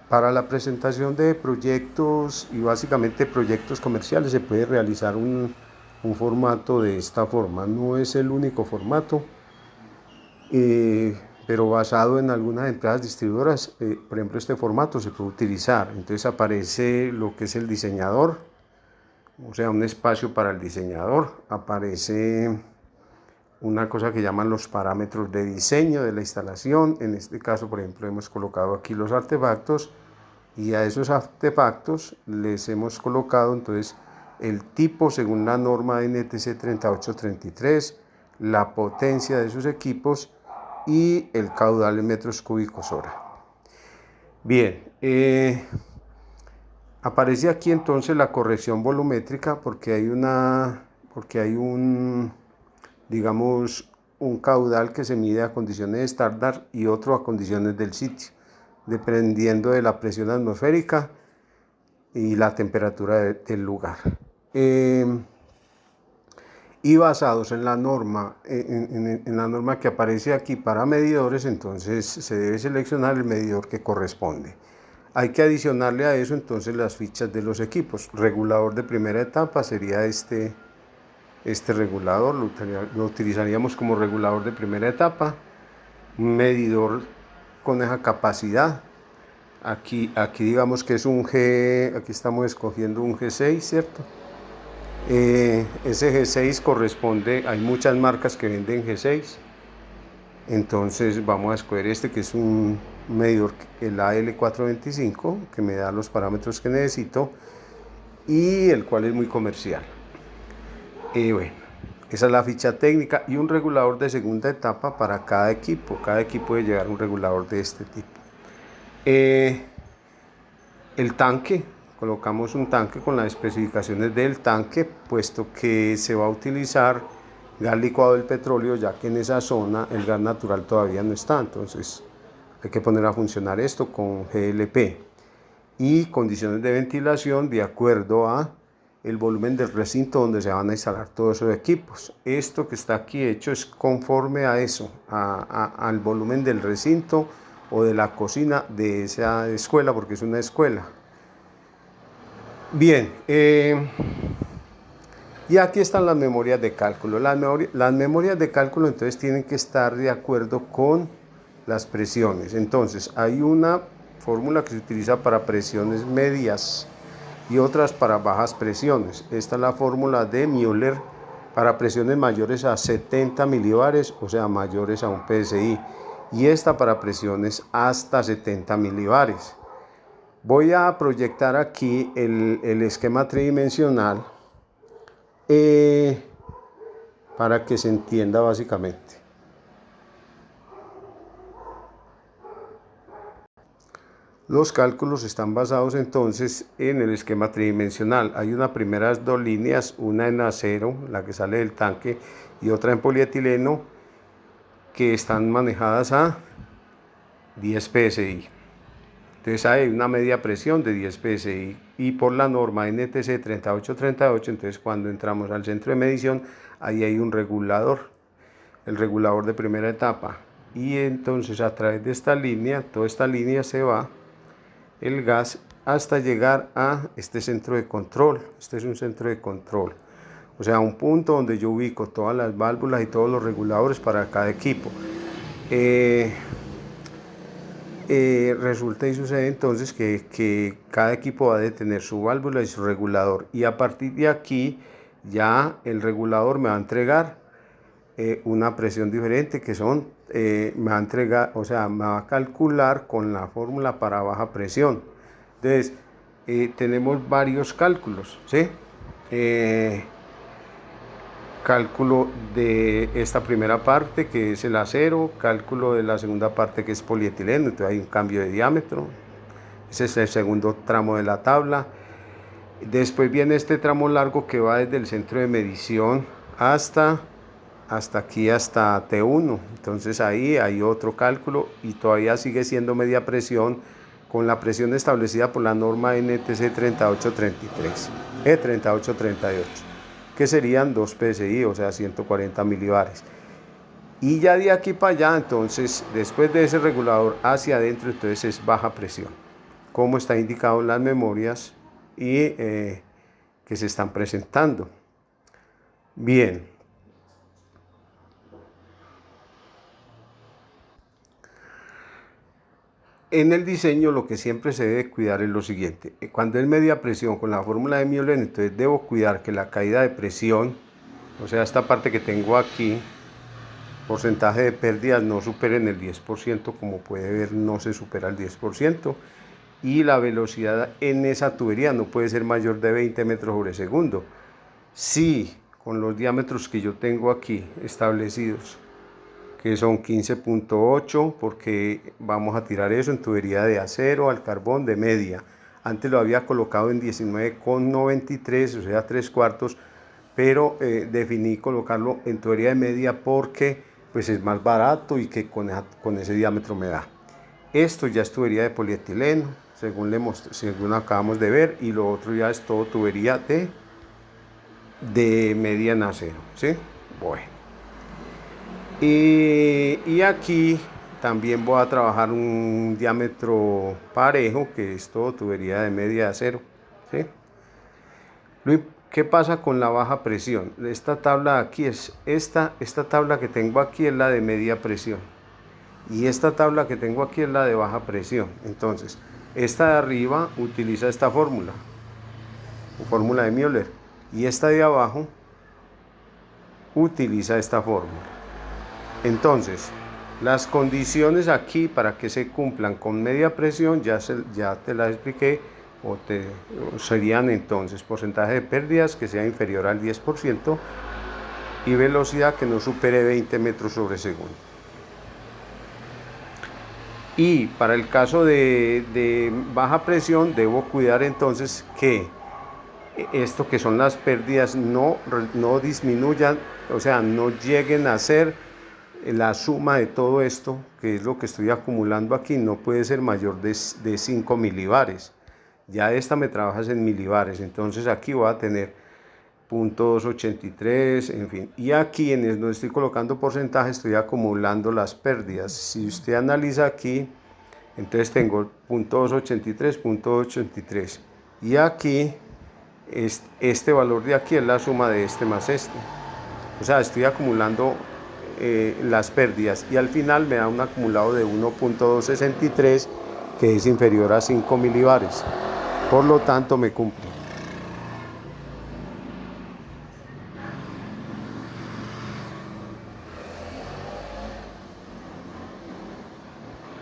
Para la presentación de proyectos y básicamente proyectos comerciales se puede realizar un formato de esta forma. No es el único formato, pero basado en algunas empresas distribuidoras, por ejemplo, este formato se puede utilizar. Entonces aparece lo que es el diseñador, o sea, un espacio para el diseñador. Aparece una cosa que llaman los parámetros de diseño de la instalación. En este caso, por ejemplo, hemos colocado aquí los artefactos y a esos artefactos les hemos colocado entonces el tipo según la norma NTC 3833, la potencia de sus equipos y el caudal en metros cúbicos hora. Bien, aparece aquí entonces la corrección volumétrica porque hay un, digamos, un caudal que se mide a condiciones estándar y otro a condiciones del sitio, dependiendo de la presión atmosférica y la temperatura del lugar. Y basados en la norma, en la norma que aparece aquí para medidores, entonces se debe seleccionar el medidor que corresponde. Hay que adicionarle a eso entonces las fichas de los equipos. Regulador de primera etapa sería este regulador, lo utilizaríamos como regulador de primera etapa. Medidor con esa capacidad. Aquí digamos que es un G, aquí estamos escogiendo un G6, ¿cierto? Ese G6 corresponde, hay muchas marcas que venden G6, entonces vamos a escoger este que es un medidor, el AL425, que me da los parámetros que necesito y el cual es muy comercial. Bueno, esa es la ficha técnica y un regulador de segunda etapa para cada equipo debe llevar un regulador de este tipo. El tanque, colocamos un tanque con las especificaciones del tanque, puesto que se va a utilizar gas licuado del petróleo, ya que en esa zona el gas natural todavía no está, entonces hay que poner a funcionar esto con GLP. Y condiciones de ventilación de acuerdo a el volumen del recinto donde se van a instalar todos esos equipos. Esto que está aquí hecho es conforme a eso, al volumen del recinto o de la cocina de esa escuela, porque es una escuela. Bien, y aquí están las memorias de cálculo. Las memorias de cálculo entonces tienen que estar de acuerdo con las presiones. Entonces hay una fórmula que se utiliza para presiones medias y otras para bajas presiones. Esta es la fórmula de Müller para presiones mayores a 70 milibares, o sea, mayores a un PSI. Y esta para presiones hasta 70 milibares. Voy a proyectar aquí el esquema tridimensional para que se entienda básicamente. Los cálculos están basados entonces en el esquema tridimensional. Hay unas primeras dos líneas, una en acero, la que sale del tanque, y otra en polietileno, que están manejadas a 10 PSI. Entonces hay una media presión de 10 PSI y por la norma NTC 3838, entonces cuando entramos al centro de medición, ahí hay un regulador, el regulador de primera etapa. Y entonces a través de esta línea, toda esta línea se va el gas hasta llegar a este centro de control. Este es un centro de control, o sea, un punto donde yo ubico todas las válvulas y todos los reguladores para cada equipo. Resulta y sucede entonces que cada equipo va a tener su válvula y su regulador, y a partir de aquí ya el regulador me va a entregar una presión diferente que son, me va a entregar, o sea, me va a calcular con la fórmula para baja presión. Entonces, tenemos varios cálculos, ¿sí? Cálculo de esta primera parte que es el acero, cálculo de la segunda parte que es polietileno, entonces hay un cambio de diámetro. Ese es el segundo tramo de la tabla. Después viene este tramo largo que va desde el centro de medición hasta aquí, hasta T1. Entonces ahí hay otro cálculo y todavía sigue siendo media presión con la presión establecida por la norma NTC 3833, 3838, que serían 2 PSI, o sea, 140 milibares. Y ya de aquí para allá, entonces, después de ese regulador hacia adentro, entonces es baja presión. como está indicado en las memorias y que se están presentando. Bien. En el diseño lo que siempre se debe cuidar es lo siguiente. Cuando es media presión con la fórmula de Miolen, entonces debo cuidar que la caída de presión, o sea, esta parte que tengo aquí, porcentaje de pérdidas no superen el 10%, como puede ver no se supera el 10%, y la velocidad en esa tubería no puede ser mayor de 20 metros sobre segundo. Si con los diámetros que yo tengo aquí establecidos, que son 15.8, porque vamos a tirar eso en tubería de acero al carbón de media. Antes lo había colocado en 19,93, o sea 3/4, pero definí colocarlo en tubería de media porque pues es más barato y que con ese diámetro me da. Esto ya es tubería de polietileno, según acabamos de ver, y lo otro ya es todo tubería de media en acero, ¿sí? Bueno. Y aquí también voy a trabajar un diámetro parejo, que es todo tubería de media de acero, ¿sí? ¿Qué pasa con la baja presión? Esta tabla aquí es esta tabla que tengo aquí es la de media presión, y esta tabla que tengo aquí es la de baja presión. Entonces, esta de arriba utiliza esta fórmula de Müller, y esta de abajo utiliza esta fórmula. Entonces, las condiciones aquí para que se cumplan con media presión ya te las expliqué, serían entonces porcentaje de pérdidas que sea inferior al 10% y velocidad que no supere 20 metros sobre segundo. Y para el caso de baja presión debo cuidar entonces que esto que son las pérdidas no disminuyan, o sea, no lleguen a ser la suma de todo esto, que es lo que estoy acumulando aquí, no puede ser mayor de 5 milibares. Ya esta me trabajas en milibares, entonces aquí voy a tener 0.283, en fin. Y aquí en donde estoy colocando porcentaje estoy acumulando las pérdidas. Si usted analiza aquí, entonces tengo 0.283, 0.283. Y aquí, este valor de aquí es la suma de este más este. O sea, estoy acumulando las pérdidas, y al final me da un acumulado de 1.263 que es inferior a 5 milibares. Por lo tanto me cumple.